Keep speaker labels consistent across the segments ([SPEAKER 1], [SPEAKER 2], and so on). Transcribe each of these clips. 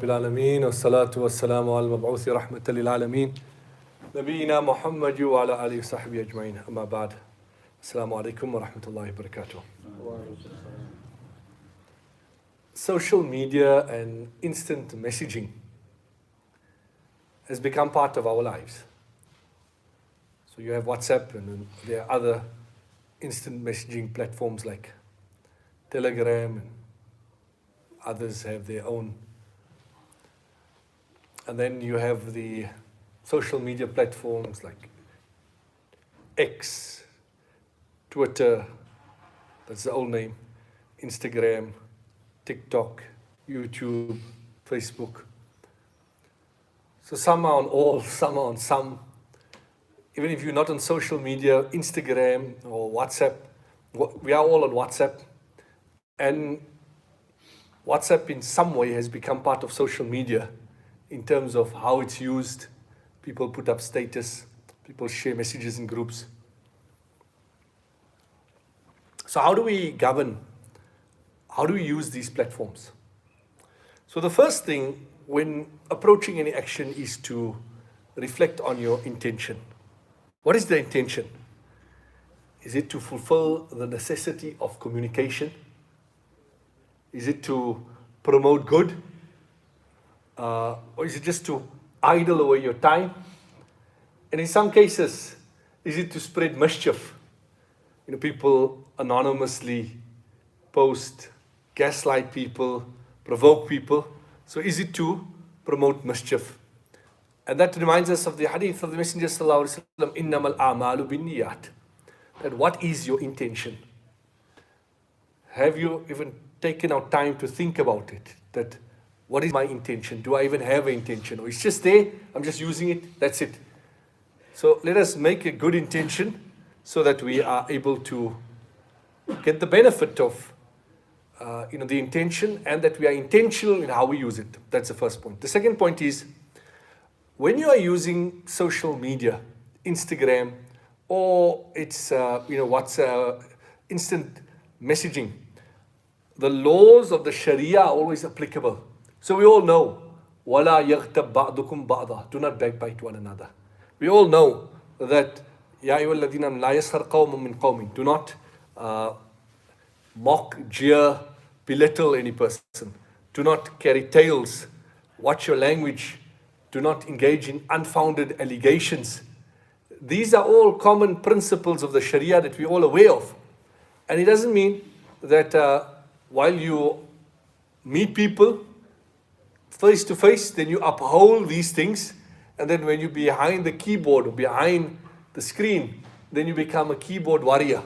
[SPEAKER 1] العالمين والصلاة والسلام على المبعوث رحمة للعالمين نبينا محمد وعلى آله وصحبه أجمعين أما بعد السلام عليكم ورحمة الله وبركاته. Social media and instant messaging has become part of our lives. So you have WhatsApp and then there are other instant messaging platforms like Telegram and others have their own. And then you have the social media platforms like X, Twitter, that's the old name, Instagram, TikTok, YouTube, Facebook. So some are on all, some are on some. Even if you're not on social media, Instagram or WhatsApp, we are all on WhatsApp. And WhatsApp in some way has become part of social media in terms of how it's used. People put up status, people share messages in groups. So how do we govern? How do we use these platforms? So the first thing when approaching any action is to reflect on your intention. What is the intention? Is it to fulfill the necessity of communication? Is it to promote good? Or is it just to idle away your time? And in some cases, is it to spread mischief? People anonymously post, gaslight people, provoke people. So is it to promote mischief? And that reminds us of the hadith of the Messenger sallallahu alaihi wasallam, innamal a'malu binniyat. That what is your intention? Have you even taken out time to think about it? That what is my intention? Do I even have an intention? Or it's just there, I'm just using it, that's it. So let us make a good intention so that we are able to get the benefit of the intention and that we are intentional in how we use it. That's the first point. The second point is, when you are using social media, Instagram, or it's instant messaging, the laws of the Sharia are always applicable. So we all know, وَلَا يَغْتَبْ بَعْضُكُمْ بَعْضًا. Do not backbite one another. We all know that يَا أَيُّهَا الَّذِينَ آمَنُوا لَا يَسْخَرْ قَوْمٌ مِّن قَوْمٍ. Do not mock, jeer, belittle any person. Do not carry tales. Watch your language. Do not engage in unfounded allegations. These are all common principles of the Sharia that we're all aware of. And it doesn't mean that while you meet people face to face, then you uphold these things, and then when you're behind the keyboard or behind the screen, then you become a keyboard warrior.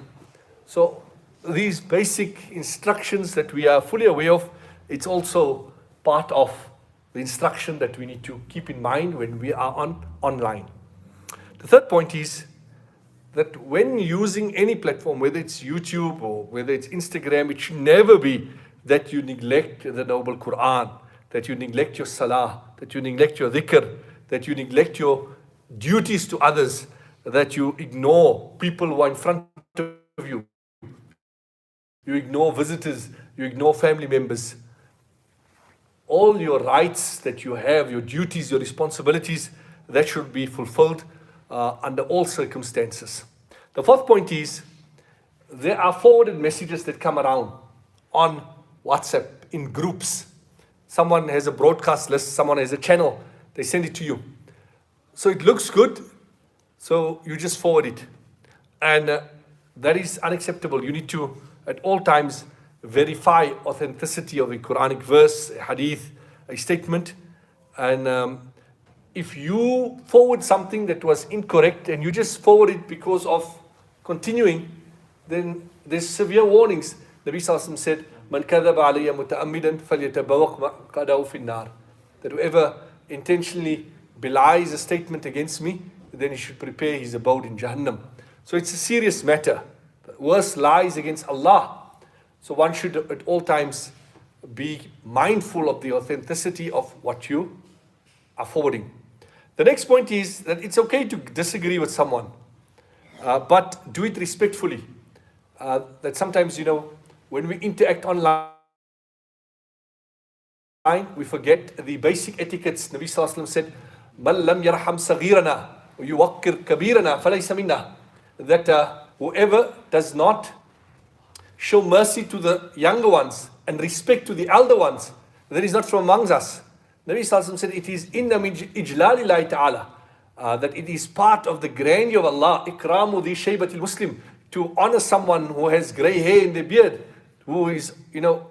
[SPEAKER 1] So these basic instructions that we are fully aware of, it's also part of the instruction that we need to keep in mind when we are online. The third point is that when using any platform, whether it's YouTube or whether it's Instagram, it should never be that you neglect the noble Quran, that you neglect your salah, that you neglect your dhikr, that you neglect your duties to others, that you ignore people who are in front of you. You ignore visitors, you ignore family members. All your rights that you have, your duties, your responsibilities, that should be fulfilled under all circumstances. The fourth point is, there are forwarded messages that come around on WhatsApp in groups. Someone has a broadcast list, someone has a channel, they send it to you. So it looks good, so you just forward it. And that is unacceptable. You need to, at all times, verify authenticity of a Quranic verse, a hadith, a statement. And if you forward something that was incorrect and you just forward it because of continuing, then there's severe warnings. Nabi Sallallahu Alaihi Wasallam said, "Man kadhaba alayya muta'ammidan falyatabawwaq maq'adahu fin nar." That whoever intentionally belies a statement against me, then he should prepare his abode in Jahannam. So it's a serious matter. The worst lies against Allah. So one should at all times be mindful of the authenticity of what you are forwarding. The next point is that it's okay to disagree with someone, but do it respectfully. That sometimes, when we interact online, we forget the basic etiquettes. Nabi Sallallahu Alaihi Wasallam said, "Man lam yarham saghirana, yuwakkir kabirana, falaysa minna." That whoever does not show mercy to the younger ones and respect to the elder ones, that is not from amongst us. Nabi Sallallahu Alaihi Wasallam said, it is inna min ijlalillahi ta'ala, that it is part of the grandeur of Allah, ikramu di shaybatil muslim, to honor someone who has grey hair in their beard, who is,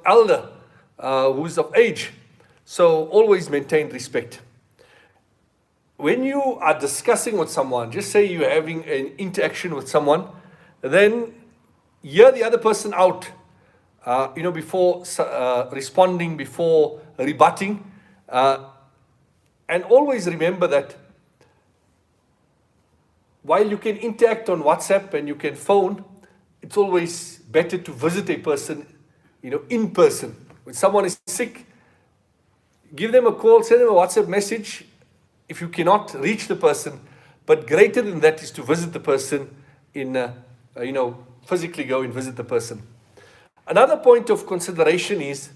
[SPEAKER 1] elder, who is of age. So always maintain respect. When you are discussing with someone, just say you're having an interaction with someone, then hear the other person out, before responding, before rebutting. And always remember that while you can interact on WhatsApp and you can phone, it's always better to visit a person, in person. When someone is sick, give them a call, send them a WhatsApp message if you cannot reach the person. But greater than that is to visit the person physically go and visit the person. Another point of consideration is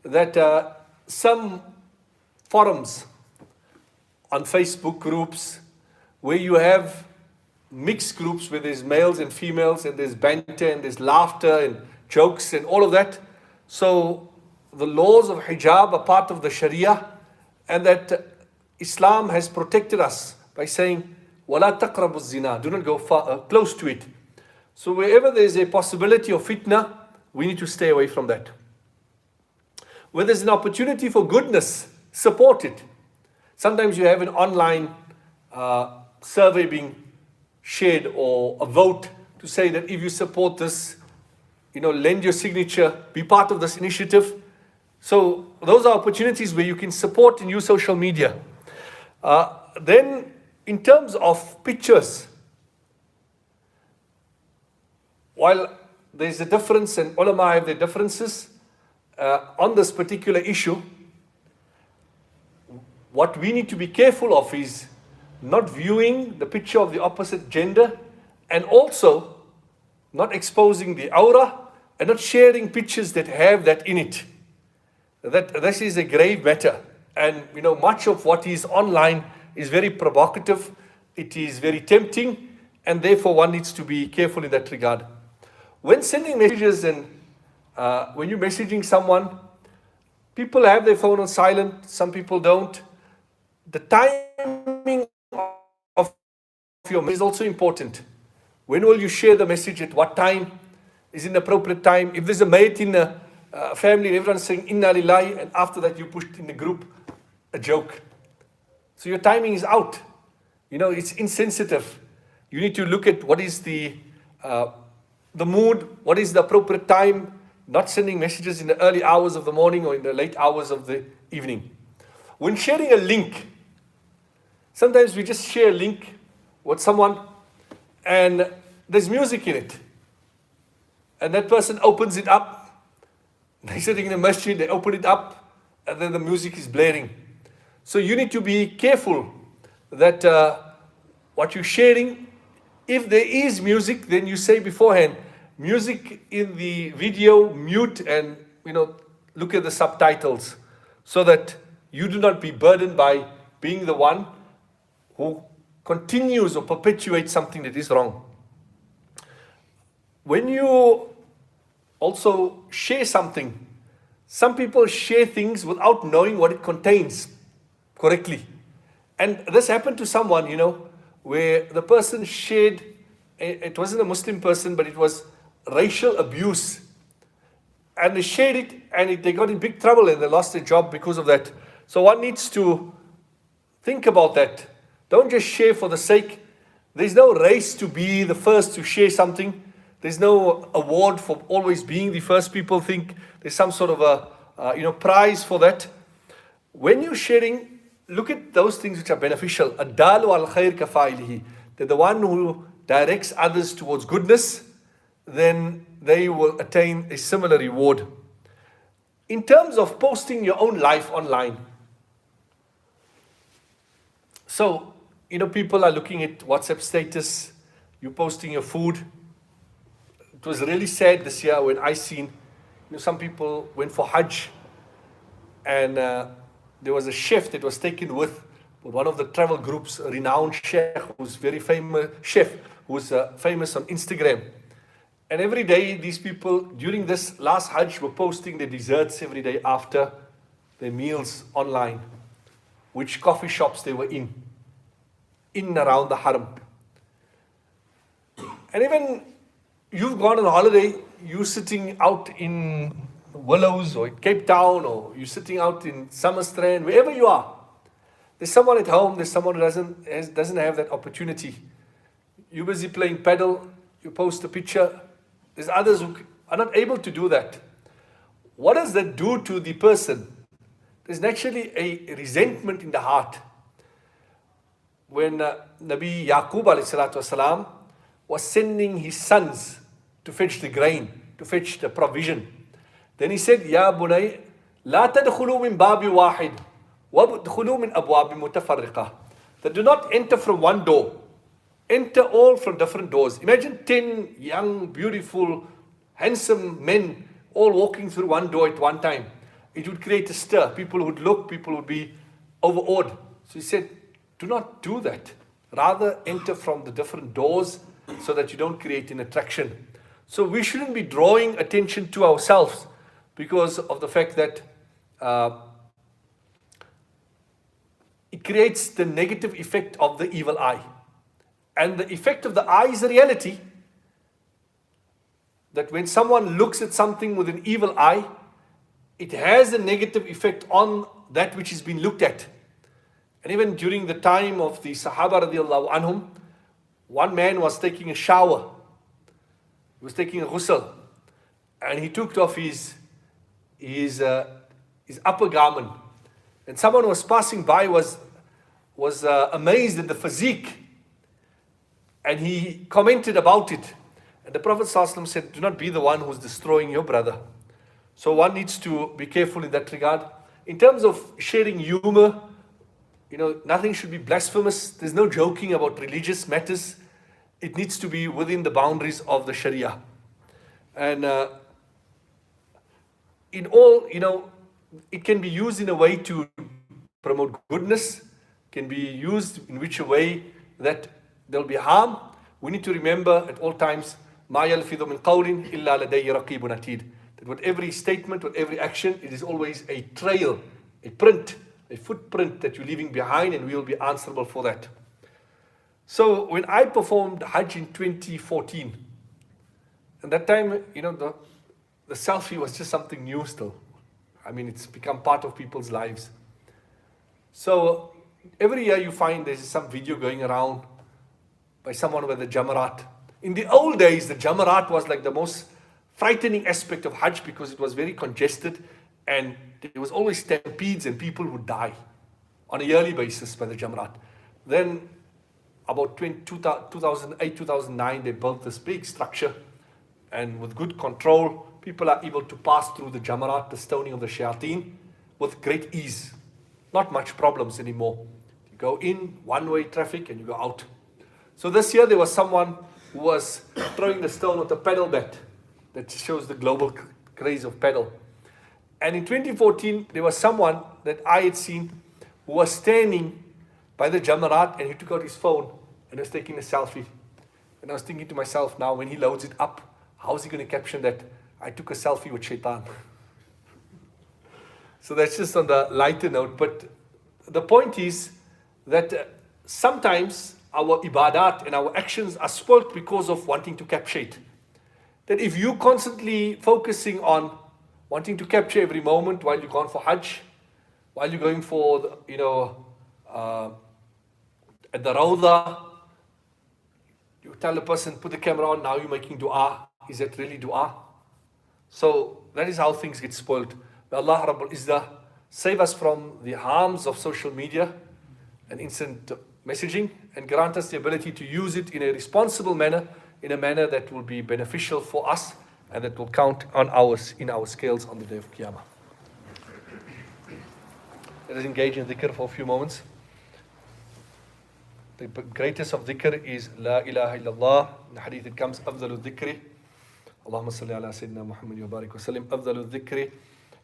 [SPEAKER 1] that some forums on Facebook groups where you have mixed groups where there's males and females and there's banter and there's laughter and jokes and all of that. So the laws of hijab are part of the Sharia, and that Islam has protected us by saying, وَلَا تَقْرَبُوا الزِّنَا, do not go close to it. So wherever there's a possibility of fitna, we need to stay away from that. Where there's an opportunity for goodness, support it. Sometimes you have an online survey being shared or a vote to say that if you support this, lend your signature, be part of this initiative. So those are opportunities where you can support and use social media. Then in terms of pictures, while there's a difference and ulama have their differences on this particular issue, what we need to be careful of is not viewing the picture of the opposite gender, and also not exposing the aura and not sharing pictures that have that in it. That this is a grave matter. And much of what is online is very provocative, it is very tempting, and therefore one needs to be careful in that regard. When sending messages and when you're messaging someone, people have their phone on silent, some people don't. The timing of your message is also important. When will you share the message, at what time? Is it an appropriate time? If there's a mate in a family and everyone's saying Inna Lillahi, and after that you pushed in the group a joke. So your timing is out. It's insensitive. You need to look at what is the mood, what is the appropriate time, not sending messages in the early hours of the morning or in the late hours of the evening. When sharing a link, sometimes we just share a link with someone and there's music in it. And that person opens it up. They're sitting in the masjid, they open it up, and then the music is blaring. So you need to be careful that what you're sharing, if there is music, then you say beforehand, music in the video, mute, and look at the subtitles, so that you do not be burdened by being the one who continues or perpetuates something that is wrong. When you also share something, some people share things without knowing what it contains correctly. And this happened to someone, where the person shared, it wasn't a Muslim person, but it was racial abuse. And they shared it, and they got in big trouble, and they lost their job because of that. So one needs to think about that. Don't just share for the sake. There's no race to be the first to share something. There's no award for always being the first. People think there's some sort of a prize for that. When you're sharing, look at those things which are beneficial. Ad-dalu al khair kafa'ilihi. That the one who directs others towards goodness, then they will attain a similar reward. In terms of posting your own life online, so people are looking at WhatsApp status, you posting your food. It was really sad this year when I seen, some people went for Hajj, And there was a chef that was taken with one of the travel groups, a renowned chef who's very famous, who's famous on Instagram. And every day, these people, during this last Hajj, were posting their desserts every day after their meals online, which coffee shops they were in and around the Haram. And even you've gone on holiday, you're sitting out in Willows or in Cape Town, or you're sitting out in Summerstrand, wherever you are. There's someone at home, there's someone who doesn't have that opportunity. You're busy playing paddle, you post a picture. There's others who are not able to do that. What does that do to the person? There's naturally a resentment in the heart. When Nabi Yaqub ﷺ was sending his sons to fetch the grain, to fetch the provision, then he said, Ya bunay, la tadkhulu min babi wahid, wabdkhulu min abwabi mutafarriqah. That do not enter from one door. Enter all from different doors. Imagine 10 young, beautiful, handsome men all walking through one door at one time. It would create a stir. People would look, people would be overawed. So he said, do not do that. Rather enter from the different doors so that you don't create an attraction. So we shouldn't be drawing attention to ourselves because of the fact that it creates the negative effect of the evil eye. And the effect of the eye is a reality. That when someone looks at something with an evil eye, it has a negative effect on that which is being looked at. And even during the time of the Sahaba radiallahu anhum, one man was taking a shower. He was taking a ghusl. And he took off his upper garment. And someone was passing by was amazed at the physique. And he commented about it. And the Prophet ﷺ said, do not be the one who's destroying your brother. So one needs to be careful in that regard. In terms of sharing humor, nothing should be blasphemous. There's no joking about religious matters. It needs to be within the boundaries of the Sharia. And in all, it can be used in a way to promote goodness, can be used in which a way that there'll be harm. We need to remember at all times, مَا يَلْفِظُ مِنْ قَوْلٍ إِلَّا لَدَيَّ رَقِيبٌ عَتِيدٌ. That with every statement, with every action, it is always a trail, a print, a footprint that you're leaving behind, and we will be answerable for that. So when I performed Hajj in 2014, and that time, the selfie was just something new still. I mean, it's become part of people's lives. So every year you find there's some video going around by someone with a jamarat. In the old days, the jamarat was like the most frightening aspect of Hajj because it was very congested and there was always stampedes and people would die on a yearly basis by the jamarat. Then about 2008, 2009, they built this big structure, and with good control, people are able to pass through the jamarat, the stoning of the shayateen, with great ease. Not much problems anymore. You go in, one-way traffic, and you go out. So this year there was someone who was throwing the stone with a paddle bat. That shows the global craze of paddle. And in 2014, there was someone that I had seen who was standing by the jamarat, and he took out his phone and was taking a selfie. And I was thinking to myself, now when he loads it up, how is he going to caption that? I took a selfie with shaitan. So that's just on the lighter note. But the point is that sometimes our ibadat and our actions are spoilt because of wanting to capture it. That if you constantly focusing on wanting to capture every moment while you're gone for Hajj, while you're going for, at the Rawdah, you tell the person, put the camera on, now you're making dua. Is that really dua? So that is how things get spoiled. May Allah Rabbul Izzah save us from the harms of social media and instant messaging, and grant us the ability to use it in a responsible manner, in a manner that will be beneficial for us and that will count on in our scales on the day of Qiyamah. Let us engage in dhikr for a few moments. The greatest of dhikr is La ilaha illallah. In the hadith it comes, Afdalu dhikri. Allahumma salli ala Sayyidina Muhammad wa barik wa sallim. Afdalu dhikri